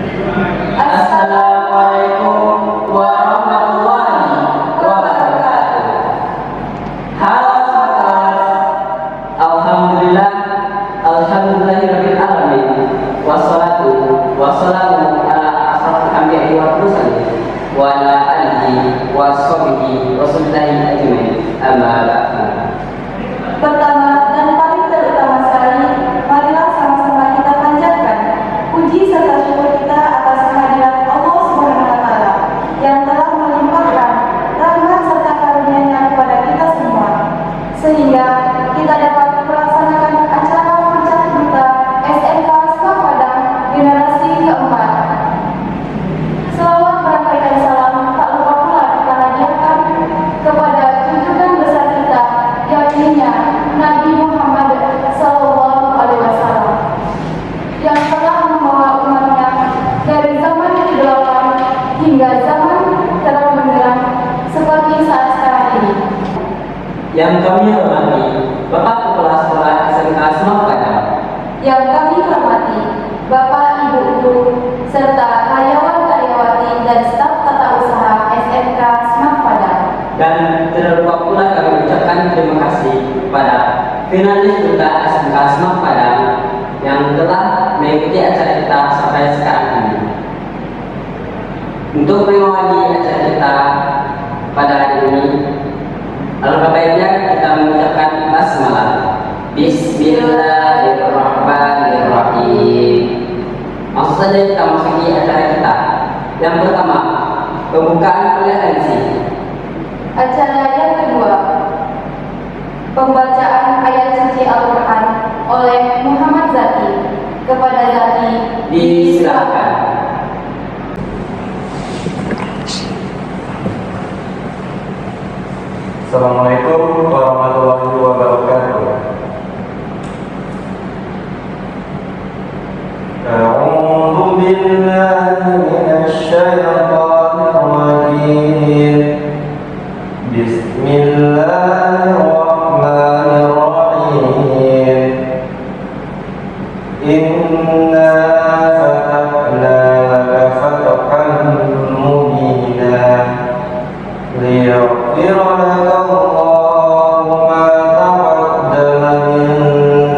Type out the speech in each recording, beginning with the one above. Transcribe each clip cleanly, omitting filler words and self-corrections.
Assalamualaikum warahmatullahi wabarakatuh. Halo sahabat, alhamdulillah, alhamdulillahirabbil alamin. Wassalatu wassalamu ala asrofil anbiya'i wal mursalin wa ala alihi wa sahbihi wa sallam ajmain. Amma ba'du. Pertama dan paling terutama sekali, marilah sama-sama kita panjatkan puji serta syukur kita atas kehadiran Allah Subhanahu wa Ta'ala yang telah melimpahkan rahmat serta karunia-Nya kepada kita semua, sehingga kita dapat melaksanakan acara puncak berita SMK Semak Padang generasi keempat. Selawat berangkat dan salam tak lupa pula kita hadiahkan kepada junjungan besar kita, yakninya Nabi Muhammad Sallallahu Alaihi Wasallam, yang telah membawa umatnya dari zaman kegelapan hingga zaman terang benderang seperti saat sekarang ini. Yang kami hormati Bapak Kepala Sekolah SMK Semak Padang, Yang kami hormati Bapak Ibu Guru serta karyawan-karyawati dan staf tata usaha SMK Semak Padang. dan tidak lupa pula kami ucapkan terima kasih kepada finalis duta SMK Semak Padang yang telah mengikuti acara kita sampai sekarang ini. Untuk mengawali acara kita pada hari ini, alangkah baiknya kita mengucapkan basmalah. Bismillahirrahmanirrahim. Langsung saja kita masuki acara kita. Yang pertama, pembukaan oleh MC. Acara yang kedua, pembacaan ayat suci Al-Quran oleh Muhammad Zaki. Kepada Zaki Disilakan. Assalamualaikum warahmatullahi wabarakatuh. A'udzu billahi minasy syaithanir rajim. Bismillahirrahmanirrahim. Inna fatahna laka fathan mubina liyaghfira laka Allahu ma taqaddama min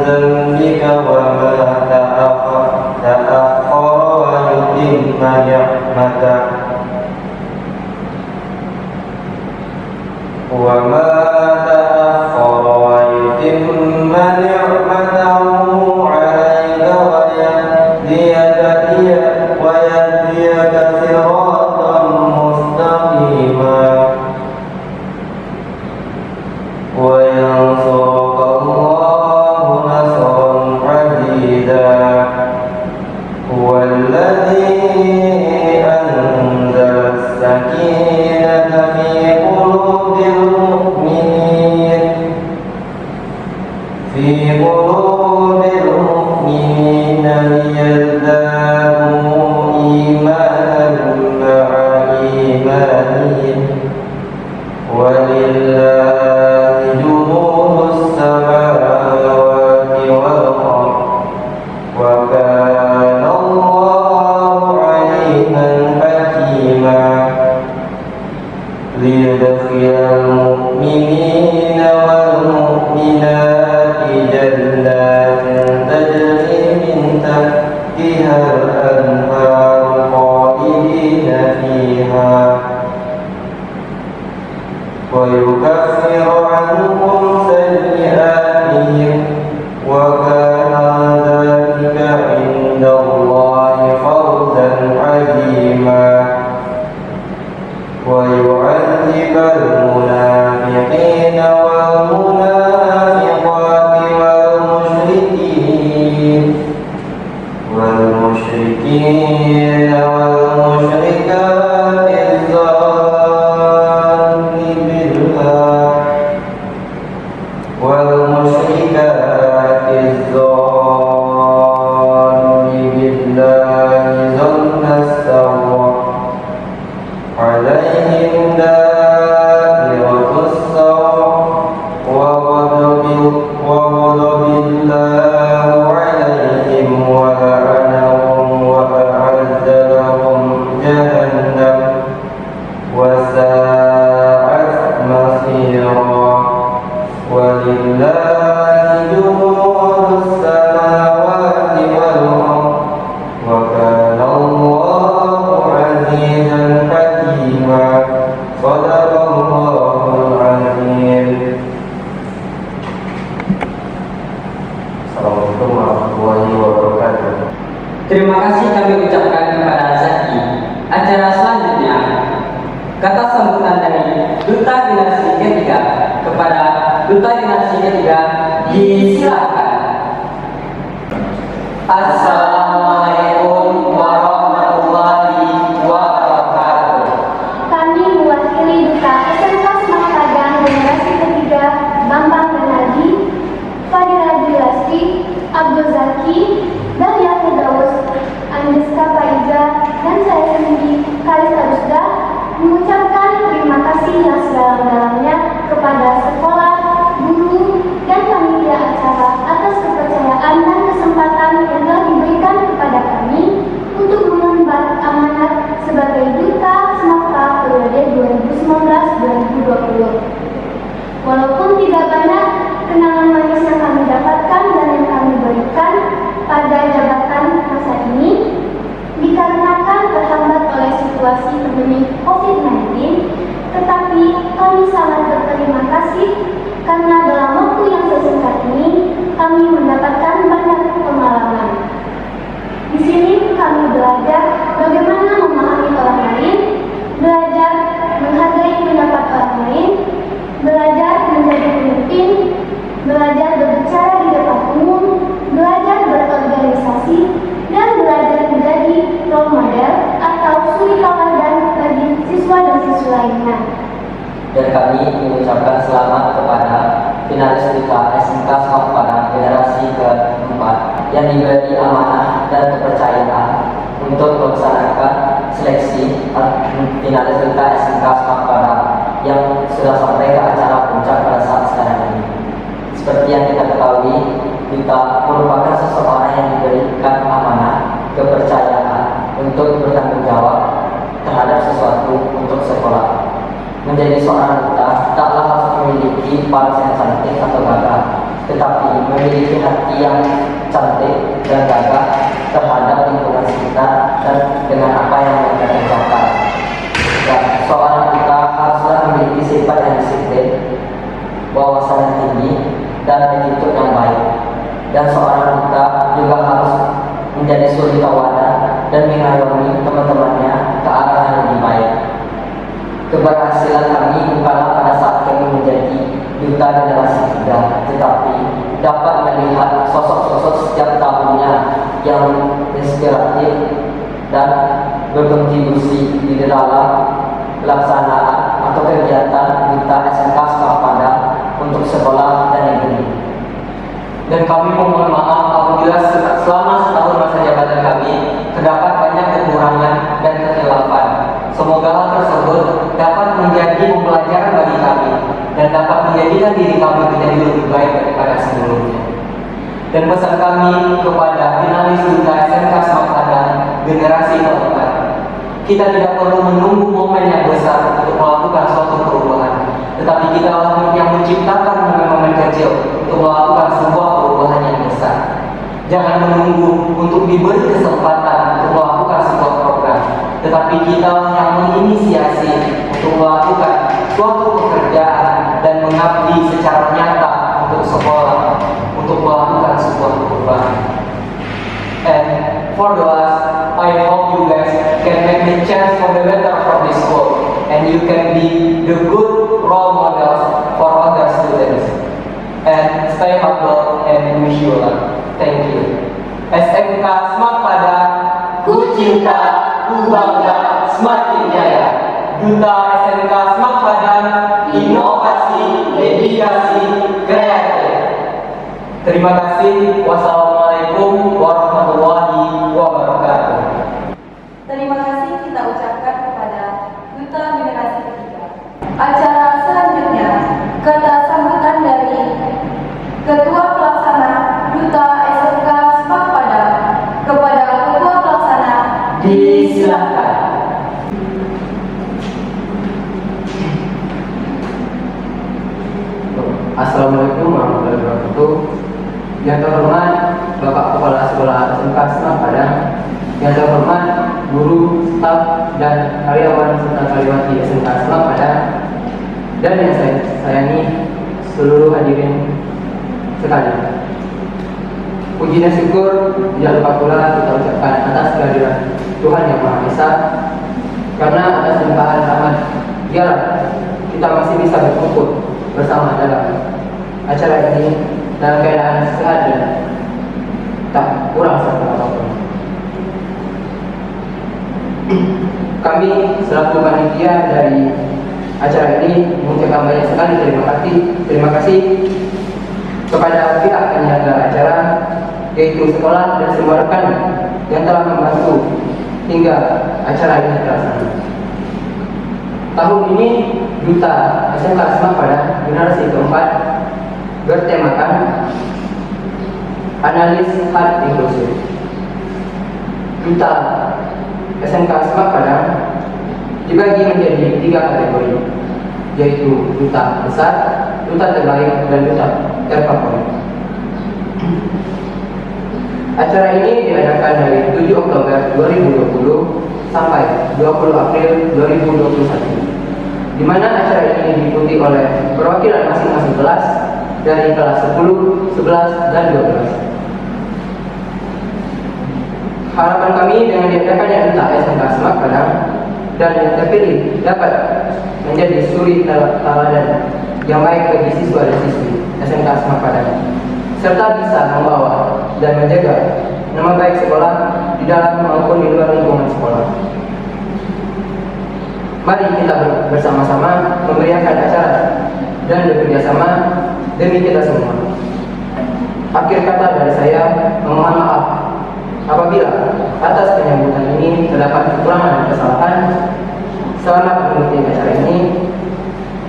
dhanbika wa ma ta'akhkhara wa yutimma ni'matahu ويهديك صراطا مستقيما وينصرك الله نصرا عزيزا هو الذي أنزل السكينة في قلوب المؤمنين ليزدادوا إيمانا مع إيمانهم ولله جنود السماوات والأرض وكان الله عليما حكيما ليدخل المؤمنين والمؤمنات جنات تجري من تحتها الأنهار خالدين فيها ويكفر عنكم سيئاتهم وكان ذلك عند الله فوزا عظيما ويعذب المنافقين والمنافقات والمشركين والمشركات الظالمين بالله ظن السوء عليهم دائرة السوء وغضب الله عليهم ولعنهم وأعد setinggi Kalista Rusda mengucapkan terima kasih yang sedalam-dalamnya kepada sekolah, guru, dan panitia acara atas kepercayaan dan kesempatan yang telah diberikan kepada kami untuk mengemban amanat sebagai Duta SMAPTA periode 2019-2020. Walaupun tidak banyak kenangan manis yang kami dapatkan dan yang kami berikan pada jabatan masa ini, dikarenakan terhambat oleh situasi pandemi COVID-19, tetapi kami sangat berterima kasih karena dalam waktu yang sesingkat ini kami mendapatkan banyak pengalaman. Di sini kami belajar bagaimana memahami orang lain, belajar menghargai pendapat orang lain, belajar menjadi pemimpin, belajar berbicara di depan umum, belajar berorganisasi, dan belajar menjadi role model atau suri tauladan bagi siswa dan siswa lainnya. Dan kami mengucapkan selamat kepada finalis Duta SMK SMAPTA generasi keempat yang diberi amanah dan kepercayaan untuk melaksanakan seleksi finalis Duta SMK SMAPTA yang sudah sampai ke acara puncak pada saat sekarang ini. Seperti yang kita ketahui, Duta merupakan seseorang yang diberikan amanah, kepercayaan untuk bertanggung jawab terhadap sesuatu untuk sekolah. Menjadi seorang duta taklah harus memiliki paras yang cantik atau gagah, tetapi memiliki hati yang cantik dan gagah terhadap lingkungan sekitar dan dengan apa yang mereka kerjakan. Dan seorang duta haruslah memiliki sifat yang disiplin, wawasan yang tinggi, dan attitude yang baik. Dan seorang duta juga harus menjadi suri tauladan dan mengayomi teman-temannya ke arah yang lebih baik. Keberhasilan kami bukanlah pada saat kami menjadi duta generasi 3, tetapi dapat melihat sosok-sosok setiap tahunnya yang inspiratif dan berkontribusi di dalam pelaksanaan atau kegiatan Duta SMK SMAPTA untuk sekolah dan negeri. Dan kami memohon maaf apabila selama setahun masa jabatan kami terdapat banyak kekurangan dan kekhilapan. Semoga hal tersebut dapat menjadi pembelajaran bagi kami dan dapat menjadikan diri kami menjadi lebih baik daripada sebelumnya. Dan pesan kami kepada finalis Duta SMK SMAPTA generasi keempat, kita tidak perlu menunggu momen yang besar untuk melakukan suatu perubahan, tetapi kita yang menciptakan momen-momen kecil untuk melakukan sebuah perubahan yang besar. Jangan menunggu untuk diberi kesempatan untuk melakukan sebuah program, tetapi kita yang menginisiasi untuk melakukan suatu pekerjaan dan mengabdi secara nyata untuk sekolah, untuk melakukan sebuah perubahan. And for the last, I hope you guys can make the chance for the better from this school, and you can be the good role models for other students. And stay humble and wish you luck. Thank you. SMK SMAPTA, ku cinta, ku bangga, semakin jaya. Duta SMK SMAPTA, inovasi, dedikasi, kreatif. Terima kasih. Wassalamualaikum warahmatullahi wabarakatuh. Terima kasih kita ucapkan kepada Duta Generasi Ketiga. Acara selanjutnya, kata sambutan dari Ketua Pelaksana Duta SMK SMAPTA kepada Ketua Pelaksana. Disilakan. Assalamualaikum warahmatullahi wabarakatuh. Yang terhormat Bapak Kepala Sekolah SMK SMAPTA, yang terhormat guru, staf, dan karyawan serta karyawati SMK SMAPTA, dan yang saya sayangi seluruh hadirin sekalian. Puji dan syukur tidak lupa pula kita ucapkan atas kehadiran Tuhan Yang Maha Esa, karena atas limpahan rahmat dialah kita masih bisa berkumpul bersama dalam acara ini dalam keadaan sehat dan tak kurang satu apapun. Kami selaku panitia dari acara ini mengucapkan banyak sekali terima kasih kepada pihak penyelenggara acara, yaitu sekolah dan semua rekan yang telah membantu hingga acara ini terlaksana. Tahun ini Duta SMK Asma pada generasi keempat bertemakan analis hard inklusif. Duta SMK Asma Padang dibagi menjadi 3 kategori, yaitu duta besar, duta terbaik, dan duta terfavorit. Acara ini diadakan dari 7 Oktober 2020 sampai 20 April 2021, di mana acara ini diikuti oleh perwakilan masing-masing kelas dari kelas 10, 11, dan 12. Harapan kami dengan diadakannya duta SMK Asma Padang dan yang terpilih dapat menjadi suri teladan yang baik bagi siswa dan siswi SMK Asma Padang, serta bisa membawa dan menjaga nama baik sekolah di dalam maupun di luar lingkungan sekolah. Mari kita bersama-sama memeriahkan acara dan bekerjasama demi kita semua. Akhir kata dari saya, memohon maaf apabila atas penyambutan ini terdapat kekurangan dan kesalahan. Selamat mengikuti acara ini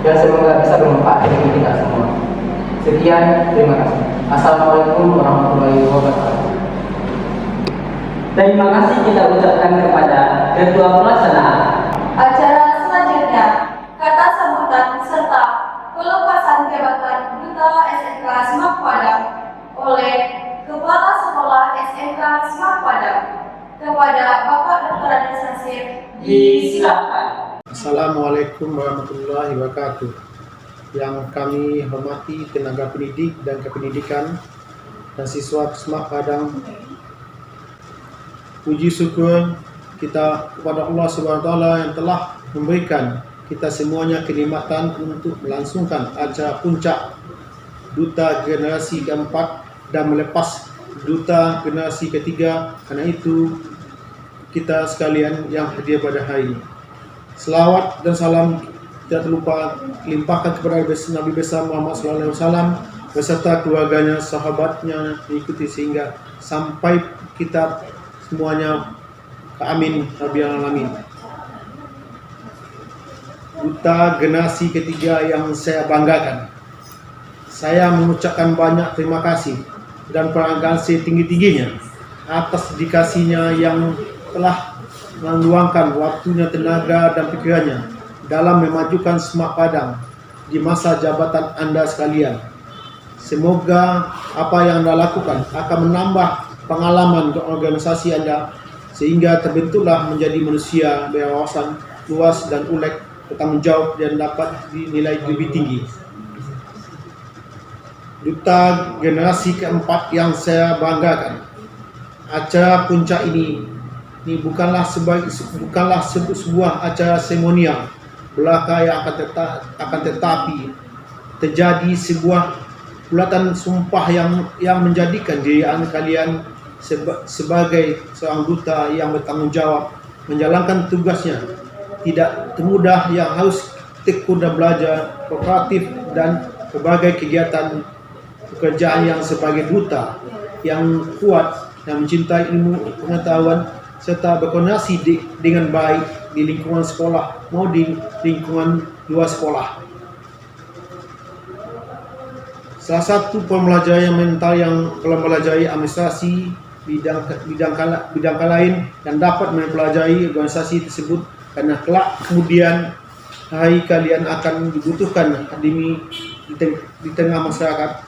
dan semoga bisa bermanfaat bagi kita semua. Sekian, terima kasih. Assalamualaikum warahmatullahi wabarakatuh. Terima kasih kita ucapkan kepada Ketua Pelaksana. Acara selanjutnya, kata sambutan serta pelepasan jabatan Duta SMK Semak Padang oleh Kepala Sekolah SMK Semak Padang kepada Bapak Dr. Anies Nasir. Disilakan. Assalamualaikum warahmatullahi wabarakatuh. Yang kami hormati tenaga pendidik dan kependidikan dan siswa Semak Padang, puji syukur kita kepada Allah Subhanahu wa taala yang telah memberikan kita semuanya kenikmatan untuk melangsungkan acara puncak Duta Generasi keempat dan melepas Duta Generasi ketiga. Karena itu kita sekalian yang hadir pada hari ini, selawat dan salam tidak terlupa limpahkan kepada Nabi besar Muhammad SAW beserta keluarganya, sahabatnya, diikuti sehingga sampai kita semuanya. Amin Rabbal Alamin. Duta Generasi ketiga yang saya banggakan, saya mengucapkan banyak terima kasih dan penghargaan setinggi-tingginya atas dedikasinya yang telah meluangkan waktunya, tenaga, dan pikirannya dalam memajukan Semak Padang di masa jabatan Anda sekalian. Semoga apa yang Anda lakukan akan menambah pengalaman ke organisasi Anda sehingga terbentuklah menjadi manusia berwawasan luas dan ulet, bertanggung jawab dan dapat dinilai lebih tinggi. Duta Generasi keempat yang saya banggakan, acara puncak ini bukanlah sebuah acara seremonial belaka yang akan tetapi terjadi sebuah bulatan sumpah yang menjadikan diri kalian sebagai seorang duta yang bertanggung jawab menjalankan tugasnya. Tidak mudah, yang harus tekun dan belajar, kooperatif, dan berbagai kegiatan pekerjaan yang sebagai duta yang kuat dan mencintai ilmu pengetahuan serta berkoordinasi dengan baik di lingkungan sekolah maupun di lingkungan luar sekolah. Salah satu pembelajaran mental yang telah mempelajari administrasi bidang lain dan dapat mempelajari organisasi tersebut, karena kelak kemudian hari kalian akan dibutuhkan akademi di tengah masyarakat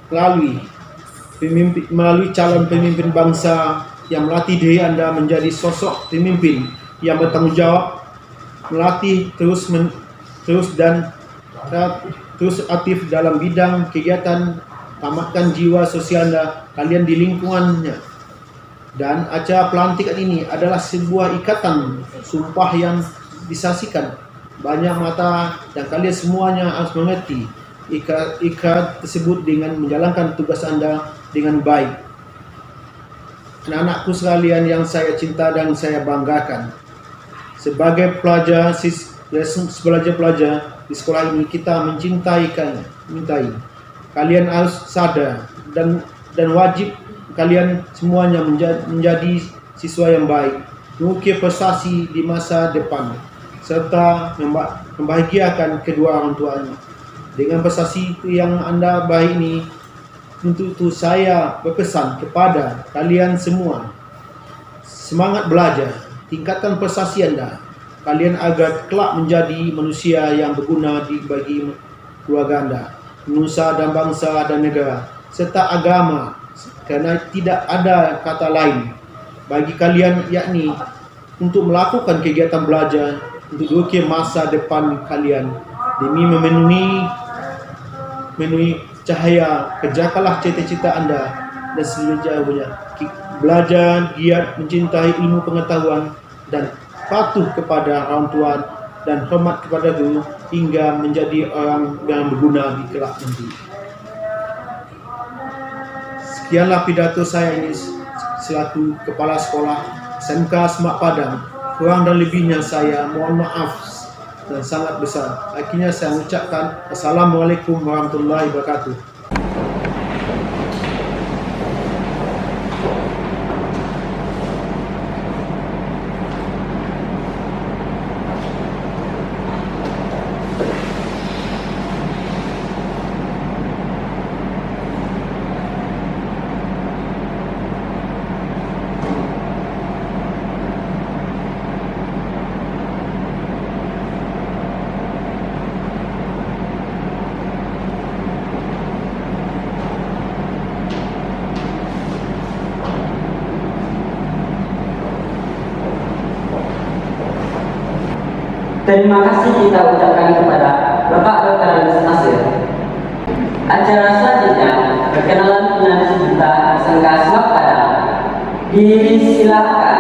melalui calon pemimpin bangsa yang melatih diri Anda menjadi sosok pemimpin yang bertanggung jawab, melatih terus aktif dalam bidang kegiatan, tamatkan jiwa sosial kalian di lingkungannya. Dan acara pelantikan ini adalah sebuah ikatan sumpah yang disaksikan banyak mata, dan kalian semuanya harus mengerti ikat tersebut dengan menjalankan tugas Anda dengan baik. Anak-anakku sekalian yang saya cinta dan saya banggakan, sebagai pelajar di sekolah ini kita mencintai. Kalian harus sadar dan wajib kalian semuanya menjadi siswa yang baik, mengukir prestasi di masa depan, serta membahagiakan kedua orang tuanya. Dengan prestasi yang Anda baik ini, untuk itu saya berpesan kepada kalian semua, semangat belajar, tingkatkan prestasi Anda, kalian agar kelak menjadi manusia yang berguna bagi keluarga Anda, nusa dan bangsa dan negara, serta agama, karena tidak ada kata lain bagi kalian, yakni untuk melakukan kegiatan belajar untuk diukir masa depan kalian demi memenuhi cahaya. Kerjakanlah cita-cita Anda dan selanjutnya belajar, giat mencintai ilmu pengetahuan dan patuh kepada orang tua dan hormat kepada guru hingga menjadi orang yang berguna di kelak nanti. Sekianlah pidato saya ini selaku Kepala Sekolah SMK Semak Padang. Kurang dan lebihnya saya mohon maaf dan sangat besar. Akhirnya saya mengucapkan Assalamualaikum warahmatullahi wabarakatuh. Terima kasih kita ucapkan kepada Bapak Dr. Agus Nasir. Acara selanjutnya, perkenalan finalis kita SMK Semak Padang. Disilakan.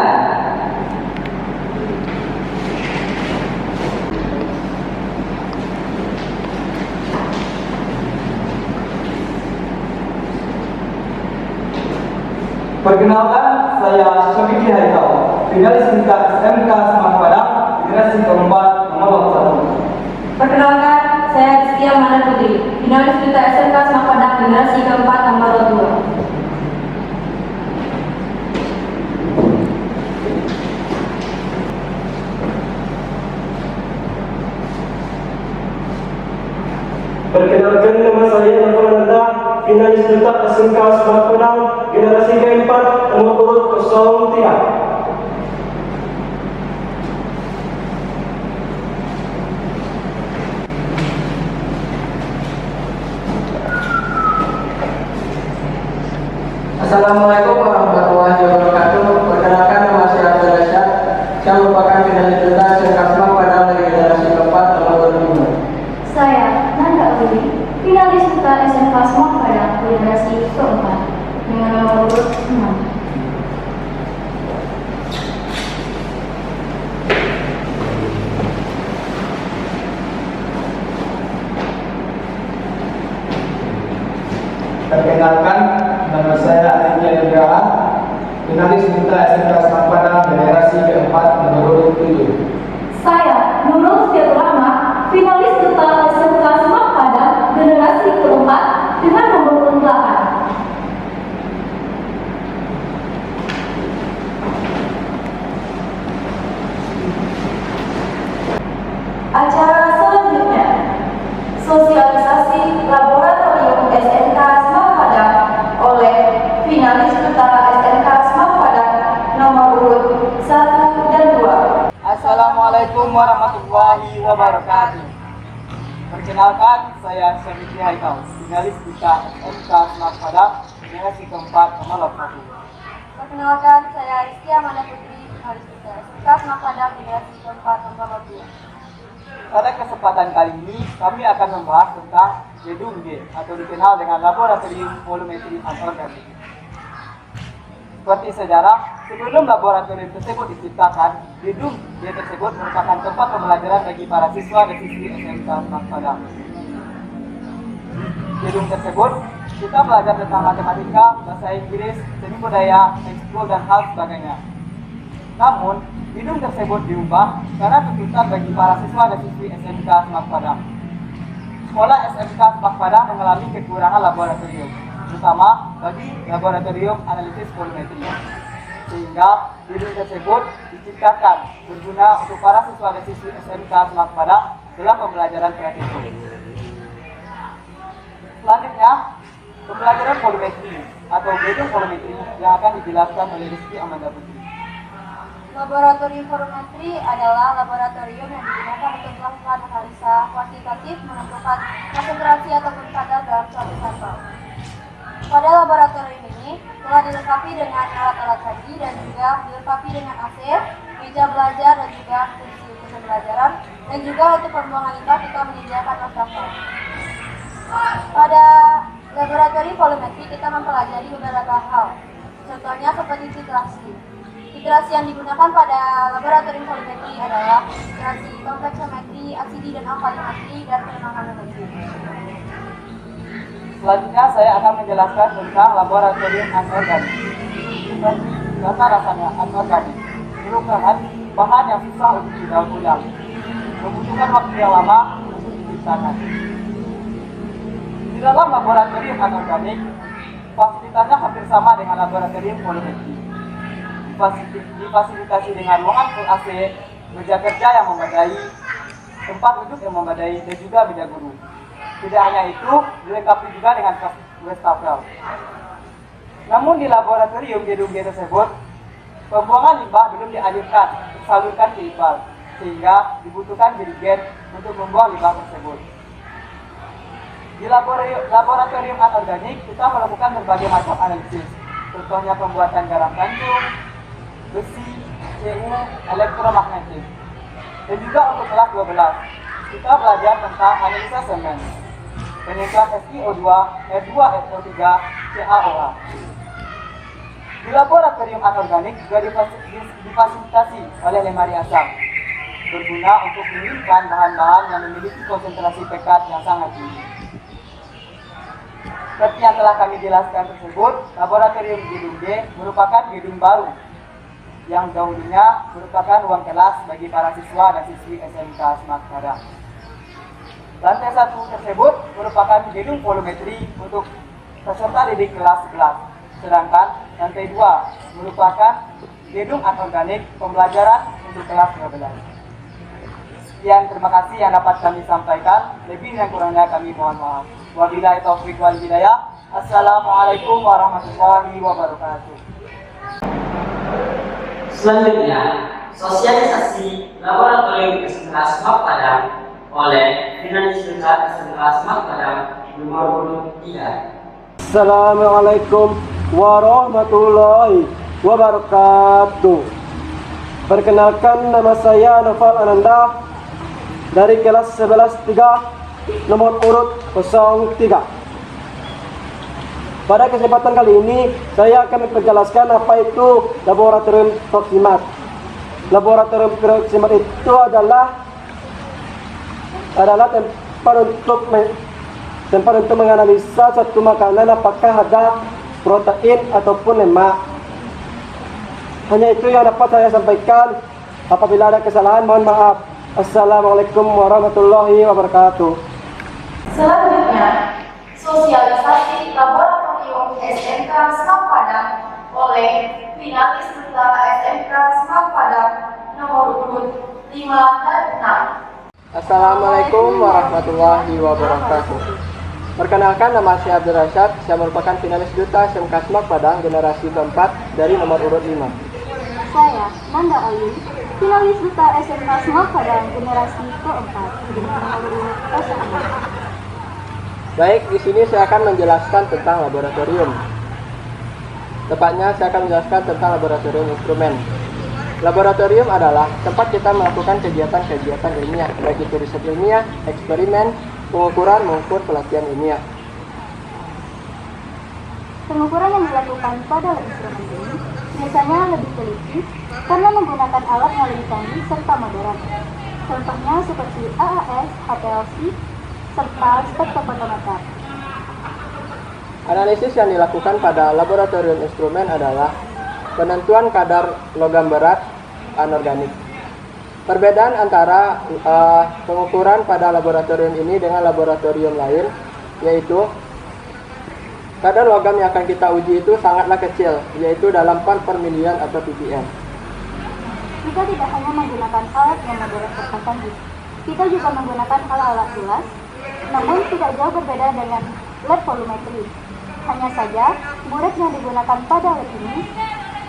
Perkenalkan, saya Syafiki Haikal, finalis tingkat SMK Semak Padang, generasi keempat nomor 1. Perkenalkan, saya Rizkia Mana Putri, finalis kita SMK Semak Padang generasi keempat nomor 2. Perkenalkan, nama saya Nafal Nanda, finalis tingkat SMK Semak Padang generasi keempat nomor urut 03. Assalamualaikum warahmatullahi wabarakatuh. Perkenalkan, nama saya Abdul Rasyad. Saya merupakan finalis duta SMK Semak Padang dari generasi keempat nomor 5. Saya Nanda Uli, finalis duta SMK Semak Padang generasi keempat dengan nomor urut 6. Perkenalkan, nama saya Aditya Nugraha, finalis duta SMK Semak Padang generasi keempat nomor 7. Saya Nurul Setiatur Rahmat, finalis duta SMK Semak Padang generasi keempat dengan nomor urut 8. Acara selanjutnya, sosialisasi laboratorium SMK Semak Padang oleh finalis duta SMK Semak Padang nomor urut 1 dan 2. Assalamualaikum warahmatullahi wabarakatuh. Perkenalkan, saya Syafiki Haikal, finalis duta SMK Semak Padang generasi keempat nomor 1. Perkenalkan, saya Rizkia Mana Putri, finalis duta SMK Semak Padang generasi keempat nomor 2. Pada kesempatan kali ini, kami akan membahas tentang gedung G atau dikenal dengan Laboratorium Volumetri Anorganik. Seperti sejarah, sebelum laboratorium tersebut diciptakan, gedung G tersebut merupakan tempat pembelajaran bagi para siswa dan siswi SMK Semak Padang. Gedung tersebut, kita belajar tentang matematika, bahasa Inggris, seni budaya, ekskul, dan hal sebagainya. Namun, gedung tersebut diubah karena tuntutan bagi para siswa dan siswi SMK Semak Padang. Sekolah SMK Semak Padang mengalami kekurangan laboratorium, terutama bagi laboratorium analisis volumetri. sehingga gedung tersebut diciptakan berguna untuk para siswa dan siswi SMK Semak Padang dalam pembelajaran kreatif. Selanjutnya, pembelajaran volumetri atau gedung volumetri yang akan dijelaskan oleh Rizky Amanda Putri. Laboratorium volumetri adalah laboratorium yang digunakan untuk melakukan analisa kuantitatif menentukan konsentrasi ataupun kadar dalam suatu sampel. Pada laboratorium ini telah dilengkapi dengan alat-alat canggih dan juga dilengkapi dengan AC, meja belajar dan juga kursi untuk pembelajaran dan juga untuk pembuangan limbah kita menyediakan wastafel. Pada laboratorium volumetri kita mempelajari beberapa hal, contohnya seperti titrasi. Titrasi yang digunakan pada laboratorium volumetri adalah titrasi kompleksometri, asidi dan alkalimetri, dan manometri. Selanjutnya saya akan menjelaskan tentang laboratorium anorganik. Kata rasanya anorganik merupakan bahan yang susah untuk didaur ulang, membutuhkan waktu yang lama untuk diciptakan. Di dalam laboratorium anorganik, fasilitasnya hampir sama dengan laboratorium volumetri. Difasilitasi dengan ruangan full AC, meja kerja yang memadai, tempat duduk yang memadai, dan juga meja guru. Tidak hanya itu, dilengkapi juga dengan wastafel. Namun di laboratorium gedung tersebut, pembuangan limbah belum dialirkan, tersalurkan ke IPAL, sehingga dibutuhkan dirigen untuk membuang limbah tersebut. Di laboratorium anorganik, kita melakukan berbagai macam analisis, contohnya pembuatan garam kandung, besi, CU, elektromagnetik. Dan juga untuk kelas 12, kita belajar tentang analisa semen, penyebab SiO2, F2SO3, CaOH. Di laboratorium anorganik juga difasilitasi oleh lemari asam, berguna untuk menyimpan bahan-bahan yang memiliki konsentrasi pekat yang sangat tinggi. Seperti yang telah kami jelaskan tersebut, laboratorium gedung D merupakan gedung baru yang dahulunya merupakan ruang kelas bagi para siswa dan siswi SMK Semak Padang. Lantai 1 tersebut merupakan gedung volumetri untuk peserta didik kelas 11, sedangkan lantai 2 merupakan gedung anorganik pembelajaran untuk kelas 12. Sekian, terima kasih yang dapat kami sampaikan. Lebih dan kurangnya kami mohon maaf. Wabillahi taufiq wal hidayah. Assalamualaikum warahmatullahi wabarakatuh. Selanjutnya, sosialisasi laboratorium SMK Semak Padang oleh Finalis Besar SMK Semak Padang nomor 3. Assalamualaikum warahmatullahi wabarakatuh. Perkenalkan, nama saya Noval Ananda dari kelas 11-3 nomor urut 03. Pada kesempatan kali ini saya akan menjelaskan apa itu laboratorium proximat. Laboratorium proximat itu adalah tempat untuk menganalisa suatu makanan apakah ada protein ataupun lemak. Hanya itu yang dapat saya sampaikan. Apabila ada kesalahan mohon maaf. Assalamualaikum warahmatullahi wabarakatuh. Selanjutnya, sosialisasi laboratorium SMK Semak Padang oleh finalis duta SMK Semak Padang nomor urut 5 dan 6. Assalamualaikum warahmatullahi wabarakatuh. Perkenalkan, nama saya Abdul Rasyad. Saya merupakan finalis duta SMK Semak Padang generasi keempat dari nomor urut 5. Saya, Nanda Ayu, finalis duta SMK Semak Padang generasi keempat dengan nomor urut 06. Baik, di sini saya akan menjelaskan tentang laboratorium. Tepatnya saya akan menjelaskan tentang laboratorium instrumen. Laboratorium adalah tempat kita melakukan kegiatan-kegiatan ilmiah, baik itu riset ilmiah, eksperimen, pengukuran maupun pelatihan ilmiah. Pengukuran yang dilakukan pada instrumen ini biasanya lebih teliti karena menggunakan alat yang lebih canggih serta modern. Contohnya seperti AAS, HPLC, serta spektrofotometer. Analisis yang dilakukan pada laboratorium instrumen adalah penentuan kadar logam berat anorganik. Perbedaan antara pengukuran pada laboratorium ini dengan laboratorium lain yaitu Kadar logam yang akan kita uji itu sangatlah kecil, yaitu dalam part per miliar atau ppm. Kita tidak hanya menggunakan alat yang memboleh pertemuan, kita juga menggunakan alat-alat gelas, namun tidak jauh berbeda dengan lab volumetri. Hanya saja, bulat yang digunakan pada lab ini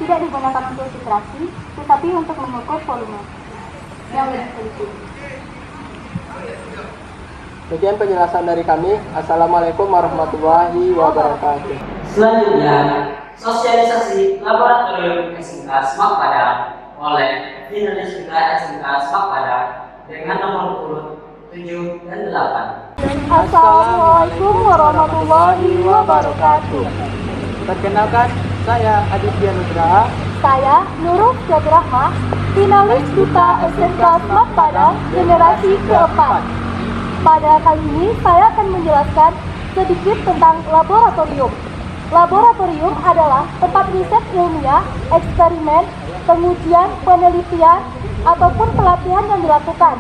tidak digunakan untuk titrasi, tetapi untuk mengukur volume yang lebih teliti. Sekian penjelasan dari kami. Assalamualaikum warahmatullahi wabarakatuh. Selanjutnya, sosialisasi laboratorium SMK Semak Padang oleh finalis Wika SMK Semak Padang dengan nomor urut 7 dan 8. Assalamualaikum warahmatullahi wabarakatuh. Perkenalkan, saya Aditya Nugraha. Saya Nurul Jagrahma, finalis Duta SMK Semak Padang generasi keempat. Pada kali ini saya akan menjelaskan sedikit tentang laboratorium. Laboratorium adalah tempat riset ilmiah, eksperimen, pengujian, penelitian, ataupun pelatihan yang dilakukan.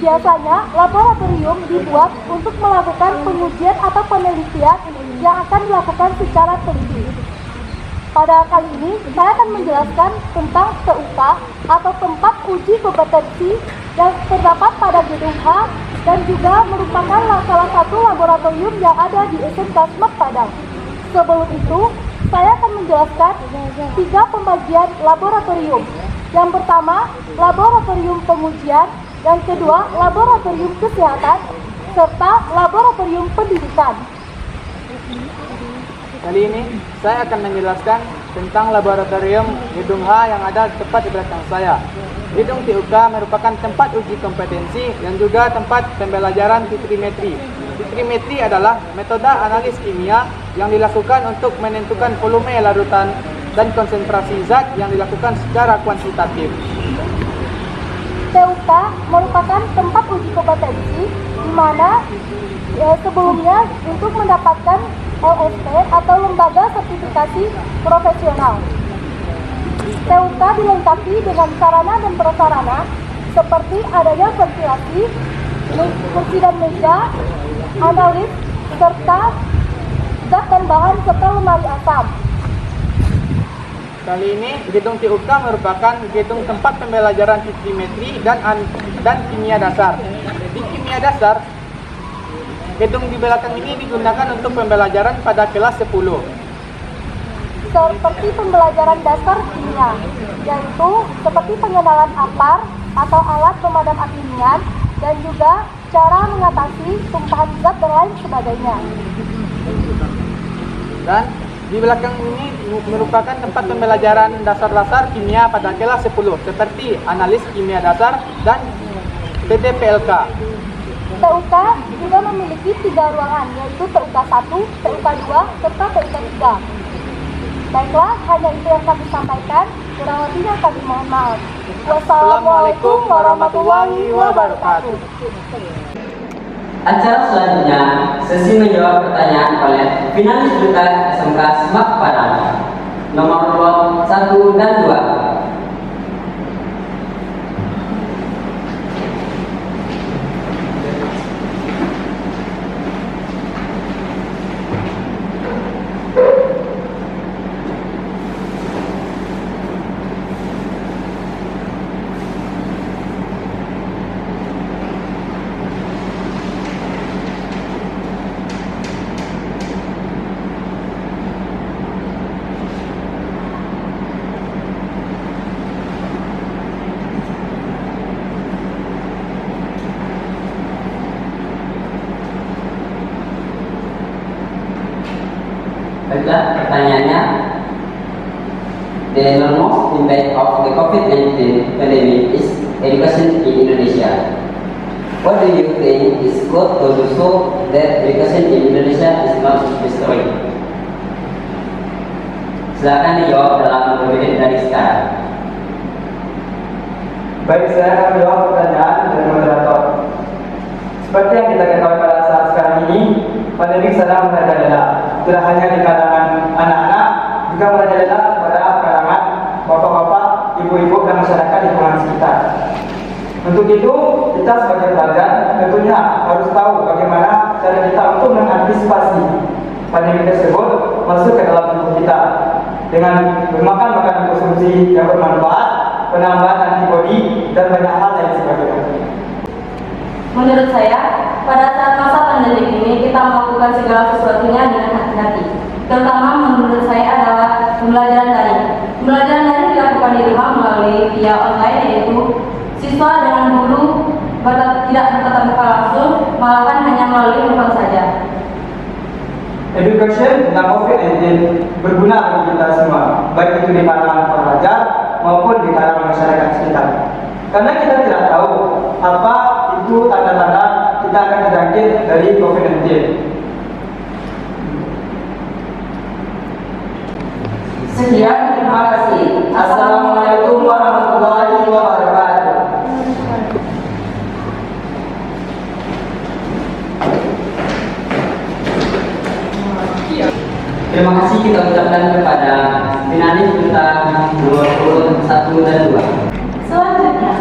Biasanya, laboratorium dibuat untuk melakukan pengujian atau penelitian yang akan dilakukan secara teliti. Pada kali ini, saya akan menjelaskan tentang TUK atau tempat uji kompetensi yang terdapat pada gedung H dan juga merupakan salah satu laboratorium yang ada di SMK Semak Padang. Sebelum itu, saya akan menjelaskan 3 pembagian laboratorium. Yang pertama, laboratorium pengujian, yang kedua, laboratorium kesehatan, serta laboratorium pendidikan. Kali ini saya akan menjelaskan tentang laboratorium gedung H yang ada tepat di belakang saya. Gedung TUK merupakan tempat uji kompetensi dan juga tempat pembelajaran titrimetri. Titrimetri adalah metode analis kimia yang dilakukan untuk menentukan volume larutan dan konsentrasi zat yang dilakukan secara kuantitatif. TUK merupakan tempat uji kompetensi di mana sebelumnya untuk mendapatkan LSP atau Lembaga Sertifikasi Profesional. TUK dilengkapi dengan sarana dan prasarana seperti adanya ventilasi, kursi dan meja, analis, serta zat dan bahan serta lemari asam. Kali ini, gedung TUK merupakan gedung tempat pembelajaran titrimetri dan kimia dasar. Di kimia dasar, gedung di belakang ini digunakan untuk pembelajaran pada kelas 10. Seperti pembelajaran dasar kimia, yaitu seperti pengenalan APAR atau alat pemadam api ringan, dan juga cara mengatasi tumpahan zat dan lain sebagainya. Dan di belakang ini merupakan tempat pembelajaran dasar-dasar kimia pada kelas 10, seperti analis kimia dasar dan TTPLK. TUK juga memiliki 3 ruangan, yaitu TUK 1, TUK 2, serta TUK 3. Baiklah, hanya itu yang kami sampaikan. Kurang lebihnya kami mohon maaf. Wassalamualaikum warahmatullahi wabarakatuh. Acara selanjutnya, sesi menjawab pertanyaan oleh finalis Duta SMK Semak Padang nomor urut 1 dan 2. Baiklah, pertanyaannya, the enormous impact of the COVID-19 pandemic is education in Indonesia. What do you think is good to do so that education in Indonesia is not destroyed? Silakan dijawab dalam beberapa dari sekarang. Baik, saya akan menjawab pertanyaan dari moderator. Seperti yang kita ketahui pada saat sekarang ini, pandemi sedang merajalela. Tidak hanya di kalangan anak-anak, juga merajalela pada kalangan bapak-bapak, ibu-ibu, dan masyarakat di lingkungan sekitar. Untuk itu, kita sebagai pelajar tentunya harus tahu bagaimana cara kita untuk mengantisipasi pandemi tersebut masuk ke dalam tubuh kita dengan memakan makanan konsumsi yang bermanfaat, penambahan antibodi, dan banyak hal lain sebagainya. Menurut saya, pada saat masa pandemi ini kita melakukan segala sesuatunya dengan hati-hati. Terutama menurut saya adalah pembelajaran daring. Pembelajaran daring dilakukan di rumah melalui via online, yaitu siswa dengan guru tidak bertatap muka langsung, malahan hanya melalui handphone saja. Education tentang COVID-19 berguna bagi kita semua, baik itu di kalangan pelajar maupun di kalangan masyarakat sekitar. Karena kita tidak tahu apa itu tanda-tanda kita akan terjangkit dari COVID-19. Sekian, terima kasih. Assalamualaikum warahmatullahi wabarakatuh. Terima kasih kita ucapkan kepada finalis tentang nomor urut 1 dan 2. Selanjutnya,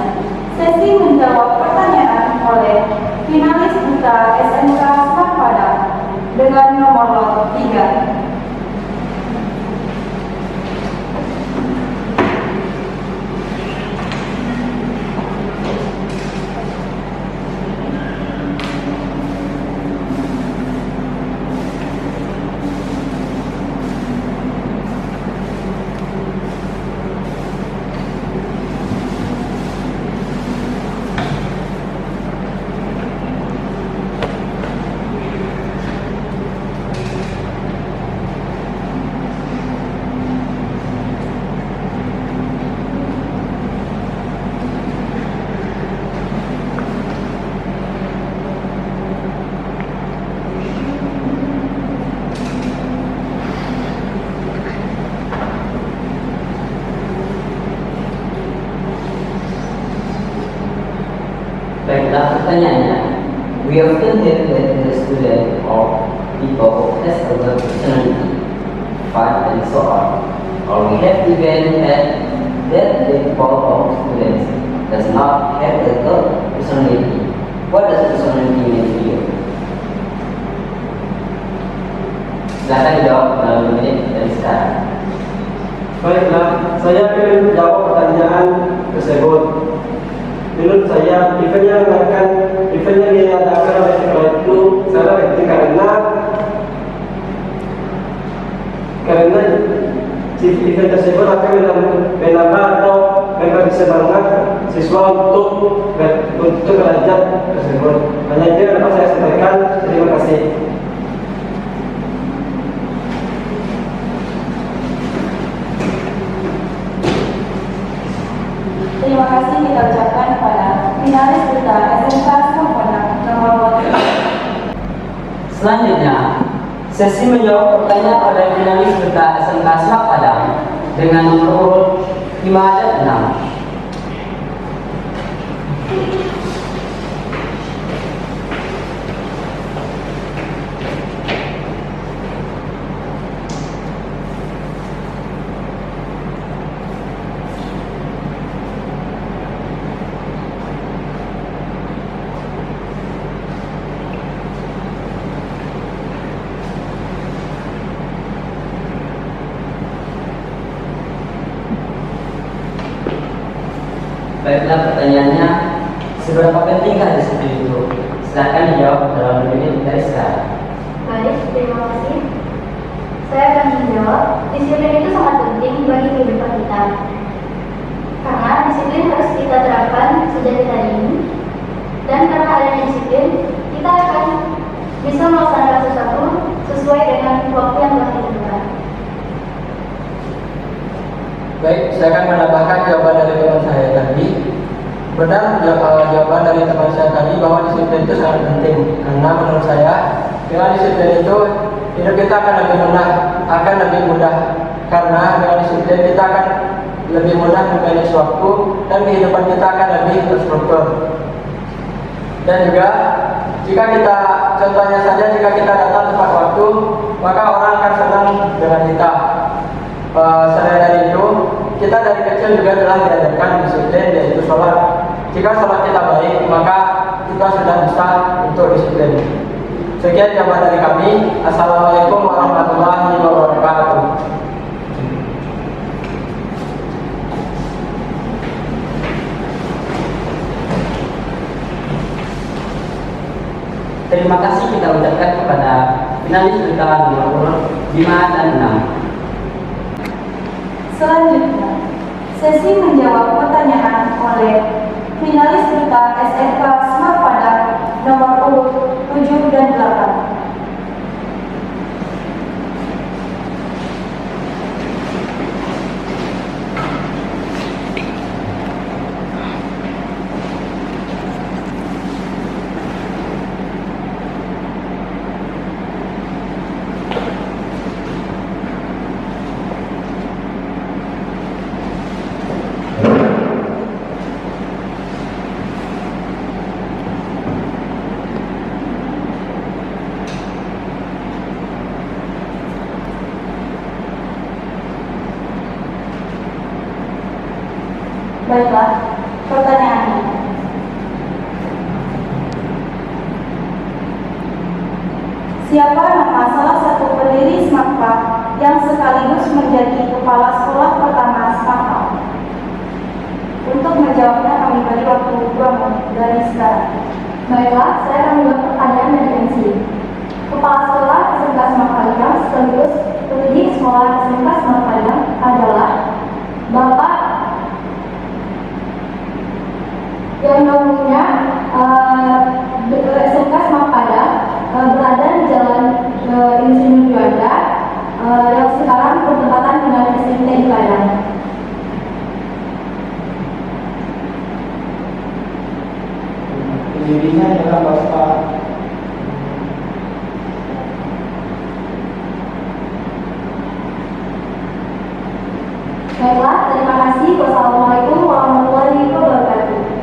sesi menjawab pertanyaan oleh finalis duta SMK Semak Padang dengan nomor 3. Baiklah pertanyaannya. We often hear that the student or people has a good personality, fun and so on. Or we have even had that the people of students does not have a good personality. What does personality mean to you? Silakan dijawab dalam 2 menit dari sekarang. Baiklah, saya akan menjawab pertanyaan tersebut. Menurut saya, event yang diadakan oleh sekolah itu sangat penting karena event tersebut akan menambah atau memberi semangat siswa untuk belajar tersebut. Hanya itu yang dapat saya sampaikan. Terima kasih. Terima kasih kita ucapkan kepada finalis duta SMK Semak Padang nomor 3. Selanjutnya, sesi menjawab pertanyaan oleh finalis duta SMK Semak Padang dengan nomor urut 5 dan 6. Baiklah pertanyaannya, seberapa pentingkah disiplin itu? Silakan dijawab dalam 2 menit dari sekarang. Baik, terima kasih. Saya akan menjawab, disiplin itu sangat penting bagi kehidupan kita. Karena disiplin harus kita terapkan sejak hari ini. Dan karena adanya disiplin, kita akan bisa melaksanakan sesuatu sesuai dengan waktu yang telah ditentukan. Baik, saya akan menambahkan jawaban dari teman saya tadi. Benar jawaban dari teman saya tadi bahwa disiplin itu sangat penting. Karena menurut saya, dengan disiplin itu hidup kita akan lebih mudah. Karena dengan disiplin kita akan lebih mudah memanage waktu dan kehidupan kita akan lebih terstruktur. Dan juga jika kita, contohnya saja jika kita datang tepat waktu, maka orang akan senang dengan kita. Selain dari itu, kita dari kecil juga telah diajarkan disiplin, yaitu sholat. Jika sholat kita baik, maka kita sudah bisa untuk disiplin. Sekian jawaban dari kami. Assalamualaikum warahmatullahi wabarakatuh. Terima kasih kita ucapkan kepada finalis duta nomor 5 dan 6. Selanjutnya, sesi menjawab pertanyaan oleh finalis duta SMK Smart Padang nomor urut 7 dan 8. Baiklah, pertanyaannya. Siapa nama salah satu pendiri SMARTPAD yang sekaligus menjadi kepala sekolah pertama SMARTPAD? Untuk menjawabnya kami beri waktu 2 menit dari sekarang. Baiklah, saya akan membuat pertanyaan dari MC. Kepala sekolah SMK Smart Padang sekaligus pendidik sekolah SMK Smart Padang adalah Bapak yang nomornya SMK Smart Padang berada di Jalan Insinyur Juanda yang sekarang berdekatan dengan SMK di Padang. Pendirinya adalah Bapak Baiklah, terima kasih. Wassalamualaikum warahmatullahi wabarakatuh.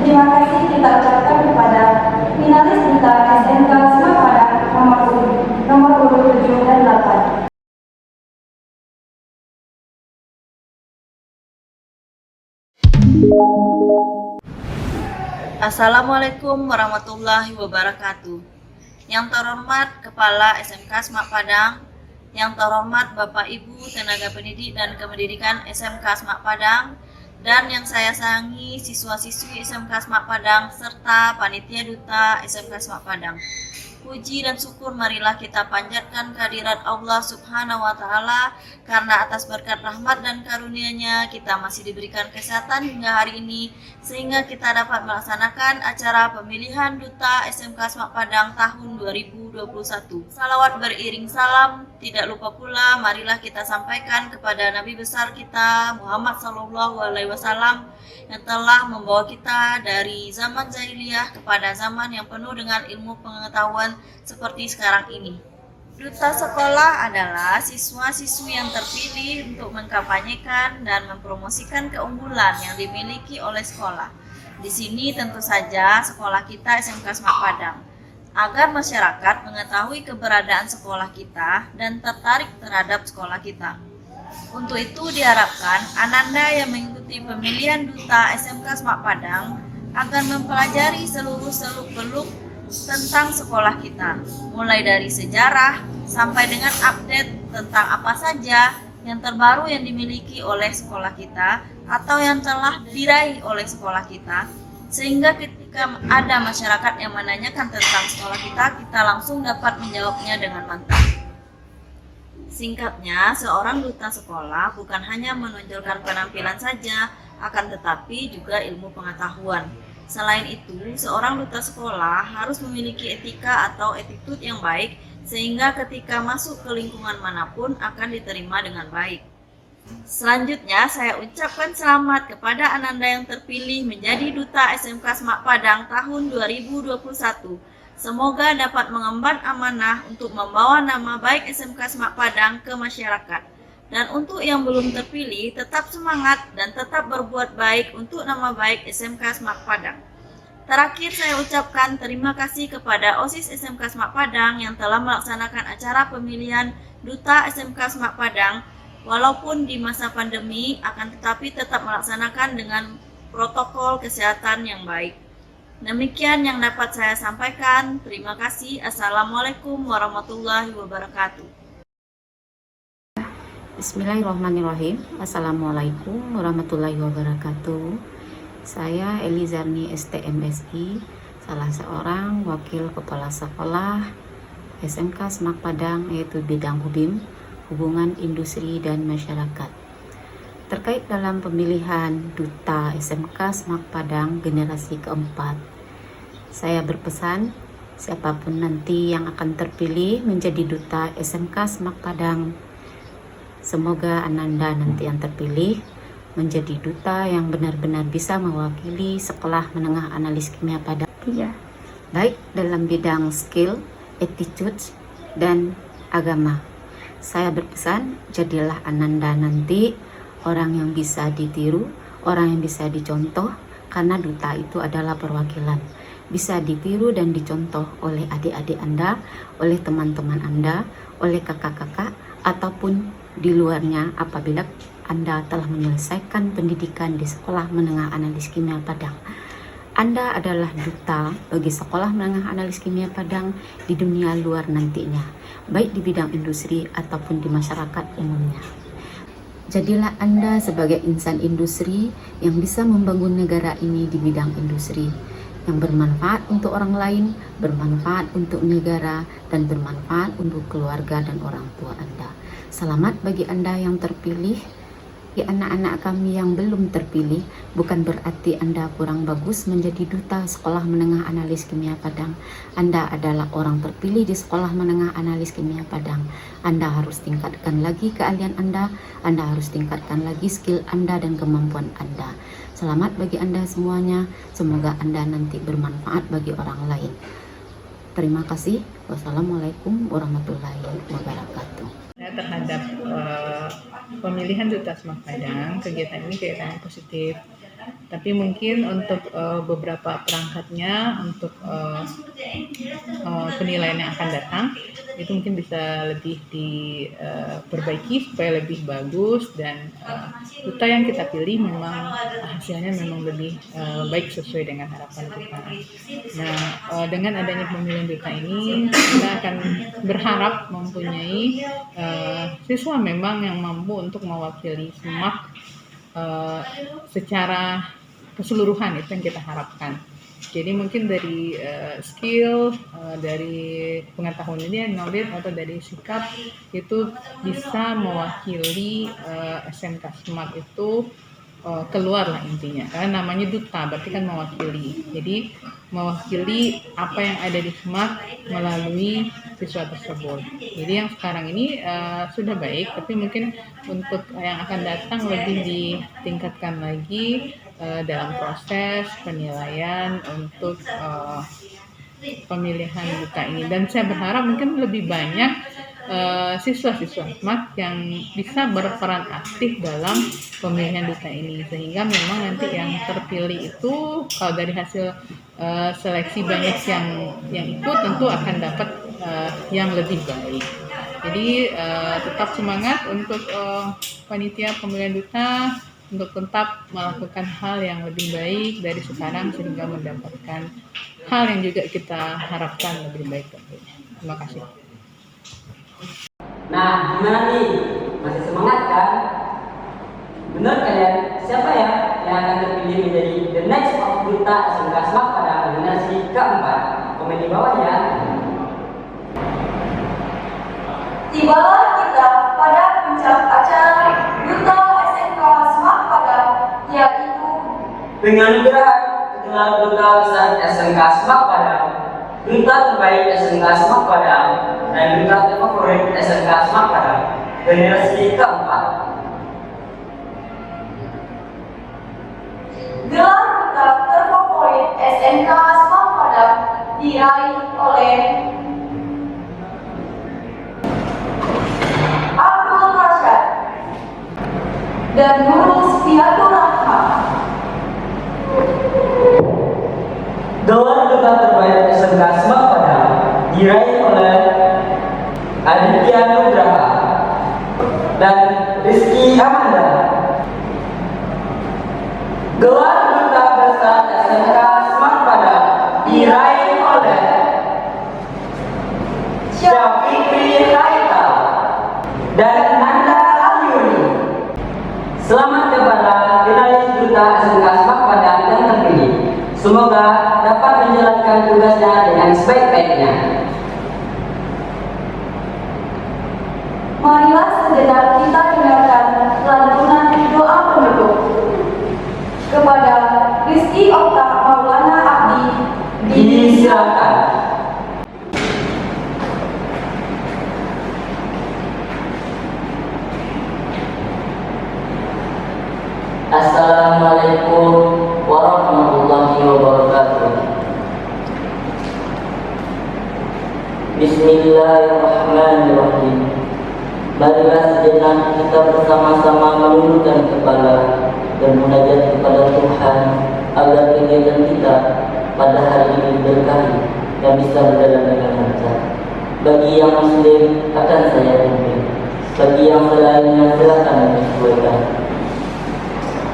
Terima kasih kita ucapkan kepada finalis duta SMK Smart Padang nomor urut 7 dan 8. Assalamualaikum warahmatullahi wabarakatuh. Yang terhormat Kepala SMK Smart Padang, yang terhormat Bapak Ibu tenaga pendidik dan kependidikan SMK Smart Padang, dan yang saya sayangi siswa-siswi SMK Smart Padang serta panitia duta SMK Smart Padang. Puji dan syukur marilah kita panjatkan kehadirat Allah Subhanahu wa Ta'ala, karena atas berkat rahmat dan karunia-Nya kita masih diberikan kesehatan hingga hari ini, sehingga kita dapat melaksanakan acara pemilihan duta SMK Smart Padang tahun 2021. Salawat beriring salam, tidak lupa pula marilah kita sampaikan kepada Nabi besar kita Muhammad SAW yang telah membawa kita dari zaman jahiliyah kepada zaman yang penuh dengan ilmu pengetahuan seperti sekarang ini. Duta sekolah adalah siswa-siswi yang terpilih untuk mengkampanyekan dan mempromosikan keunggulan yang dimiliki oleh sekolah. Di sini tentu saja sekolah kita SMK Smart Padang, agar masyarakat mengetahui keberadaan sekolah kita dan tertarik terhadap sekolah kita. Untuk itu diharapkan Ananda yang mengikuti pemilihan duta SMK Smart Padang akan mempelajari seluruh seluk-beluk tentang sekolah kita, mulai dari sejarah sampai dengan update tentang apa saja yang terbaru yang dimiliki oleh sekolah kita atau yang telah diraih oleh sekolah kita, sehingga ketika ada masyarakat yang menanyakan tentang sekolah kita, kita langsung dapat menjawabnya dengan mantap. Singkatnya, seorang duta sekolah bukan hanya menonjolkan penampilan saja, akan tetapi juga ilmu pengetahuan. Selain itu, seorang duta sekolah harus memiliki etika atau attitude yang baik, sehingga ketika masuk ke lingkungan manapun akan diterima dengan baik. Selanjutnya, saya ucapkan selamat kepada Ananda yang terpilih menjadi duta SMK Smart Padang tahun 2021. Semoga dapat mengemban amanah untuk membawa nama baik SMK Smart Padang ke masyarakat. Dan untuk yang belum terpilih, tetap semangat dan tetap berbuat baik untuk nama baik SMK Smart Padang. Terakhir, saya ucapkan terima kasih kepada OSIS SMK Smart Padang yang telah melaksanakan acara pemilihan duta SMK Smart Padang walaupun di masa pandemi akan tetapi tetap melaksanakan dengan protokol kesehatan yang baik. Demikian yang dapat saya sampaikan. Terima kasih. Assalamualaikum warahmatullahi wabarakatuh. Bismillahirrahmanirrahim. Assalamualaikum warahmatullahi wabarakatuh. Saya Elizarni STMSI, salah seorang wakil kepala sekolah SMK Semak Padang, yaitu bidang HUBIM, Hubungan Industri dan Masyarakat. Terkait dalam pemilihan Duta SMK Semak Padang generasi keempat, saya berpesan siapapun nanti yang akan terpilih menjadi Duta SMK Semak Padang, semoga Ananda nanti yang terpilih menjadi duta yang benar-benar bisa mewakili Sekolah Menengah Analis Kimia Padang, baik dalam bidang skill, attitude, dan agama. Saya berpesan, jadilah Ananda nanti orang yang bisa ditiru, orang yang bisa dicontoh, karena duta itu adalah perwakilan. Bisa ditiru dan dicontoh oleh adik-adik Anda, oleh teman-teman Anda, oleh kakak-kakak, ataupun di luarnya apabila Anda telah menyelesaikan pendidikan di Sekolah Menengah Analis Kimia Padang. Anda adalah duta bagi Sekolah Menengah Analis Kimia Padang di dunia luar nantinya, baik di bidang industri ataupun di masyarakat umumnya. Jadilah Anda sebagai insan industri yang bisa membangun negara ini di bidang industri, yang bermanfaat untuk orang lain, bermanfaat untuk negara, dan bermanfaat untuk keluarga dan orang tua Anda. Selamat bagi Anda yang terpilih. Ya, anak-anak kami yang belum terpilih, bukan berarti Anda kurang bagus menjadi duta Sekolah Menengah Analis Kimia Padang. Anda adalah orang terpilih di Sekolah Menengah Analis Kimia Padang. Anda harus tingkatkan lagi keahlian Anda harus tingkatkan lagi skill Anda dan kemampuan Anda. Selamat bagi Anda semuanya, semoga Anda nanti bermanfaat bagi orang lain. Terima kasih. Wassalamualaikum warahmatullahi wabarakatuh. Terhadap pemilihan Duta Semak Padang, kegiatan ini kegiatan yang positif, tapi mungkin untuk beberapa perangkatnya, untuk penilaian yang akan datang itu mungkin bisa lebih diperbaiki supaya lebih bagus, dan duta yang kita pilih memang hasilnya memang lebih baik sesuai dengan harapan kita. Nah, dengan adanya pemilihan duta ini kita akan berharap mempunyai siswa memang yang mampu untuk mewakili Semak secara keseluruhan, itu yang kita harapkan. Jadi mungkin dari skill, dari pengetahuan ini, knowledge, atau dari sikap itu bisa mewakili SMK Semak itu keluar lah intinya, karena namanya duta berarti kan mewakili. Jadi mewakili apa yang ada di Semak melalui siswa tersebut. Jadi yang sekarang ini sudah baik, tapi mungkin untuk yang akan datang lebih ditingkatkan lagi dalam proses penilaian untuk pemilihan duta ini. Dan saya berharap mungkin lebih banyak siswa-siswa Semak yang bisa berperan aktif dalam pemilihan duta ini, sehingga memang nanti yang terpilih itu kalau dari hasil seleksi banyak yang ikut tentu akan dapat yang lebih baik. Jadi tetap semangat untuk panitia pemilihan duta untuk tetap melakukan hal yang lebih baik dari sekarang sehingga mendapatkan hal yang juga kita harapkan lebih baik tentunya. Terima kasih. Nah, gimana nih? Masih semangat kan? Menurut kalian, siapa ya yang akan terpilih menjadi the next of duta SMK Semak Padang generasi keempat? Komen di bawah ya. Tibalah kita pada puncak acara Duta SMK Semak Padang, yaitu Dengan gerak gelar duta besar SMK Semak Padang, duta terbaik SMK Semak Padang, dan duta terfavorit SMK Semak Padang generasi keempat. gelar duta terfavorit SMK Semak Padang diraih oleh Abdul Rashad dan Nurul Spiatul Rahma. Gelar duta terbaik SMK Semak Padang diraih oleh Aditya Nugraha dan Rizky Rizky Amanda. Gelar Duta Besar SMK Smart Padang diraih oleh Syafikri Haikal dan Nanda Alyuri. Selamat kepada finalis Duta SMK Smart Padang yang terpilih. Semoga dapat menjalankan tugasnya dengan sebaik-baiknya. Marilah sejenak kita dengarkan lantunan doa penutup. Kepada Rizky Okta Maulana Abdi Disilakan. Assalamualaikum warahmatullahi wabarakatuh. Bismillahirrahmanirrahim. Marilah sejenak kita bersama-sama menundukkan kepala dan munajat kepada Tuhan agar kegiatan kita pada hari ini berkahi dan bisa berjalan dengan lancar. Bagi yang muslim akan saya pimpin, bagi yang selainnya silakan menyesuaikan.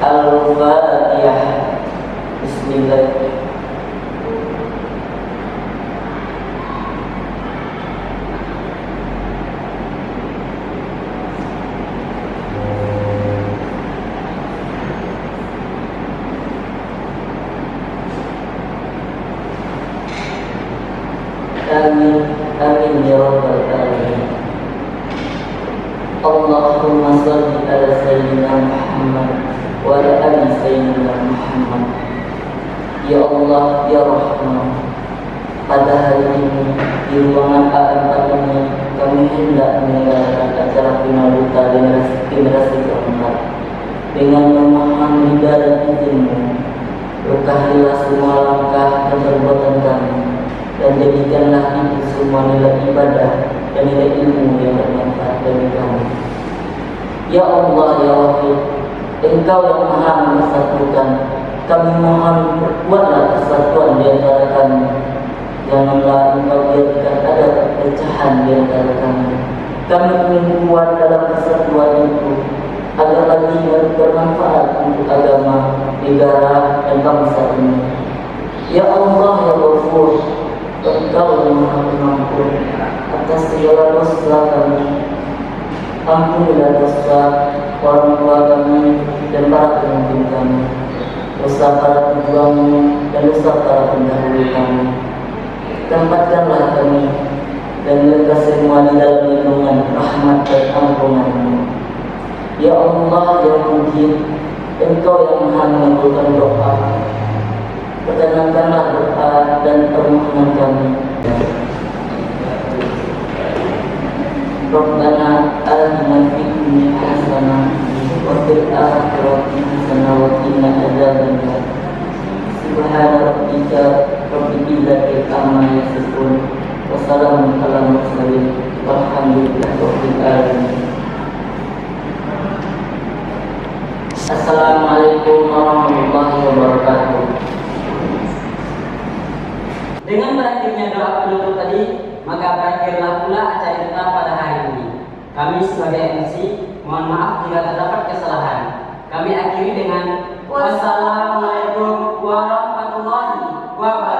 Al-Fatihah. Bismillahirrahmanirrahim. Amin, amin ya rabbal alamin. Allahumma shalli ala sayyidina Muhammad wa ala ali sayyidina Muhammad. Ya Allah, ya Rahman, pada hari ini di ruangan A4 ini kami hendak menyelenggarakan acara final duta generasi keempat dengan memohon ridha dan izin-Mu. Berkahilah semua langkah dan perbuatan kami, dan jadikanlah itu semua nilai ibadah dan nilai ilmu yang bermanfaat bagi kami. Ya Allah, ya Wahid, Engkau yang Maha Mempersatukan, kami mohon perbuatlah persatuan di antara kami. Janganlah Engkau biarkan ada perpecahan di antara kami. Kami ingin kuat dalam persatuan itu, agar lagi bermanfaat untuk agama, negara, dan bangsa ini. Ya Allah, ya Ghafur, Engkau yang Maha Pengampun atas segala dosa kami. Ampunilah dosa orang tua kami dan para pemimpin kami, dosa para pejuang dan dosa para pendahulu kami. Tempatkanlah kami dan mereka semua di dalam lindungan rahmat dan ampunan-Mu. Ya Allah, ya Mujib, Engkau yang Maha mengabulkan doa. Perkenankanlah doa dan permohonan kami. Rabbana atina fid dunya hasanah wa fil akhirati hasanah wa qina adzabannar. Subhana rabbika rabbil izzati amma yasifun wa salamun alal mursalin walhamdulillahi rabbil alamin. Assalamualaikum warahmatullahi wabarakatuh. Dengan berakhirnya doa penutup tadi, maka berakhirlah pula acara kita pada hari ini. Kami sebagai MC mohon maaf jika terdapat kesalahan. Kami akhiri dengan wassalamualaikum warahmatullahi wabarakatuh.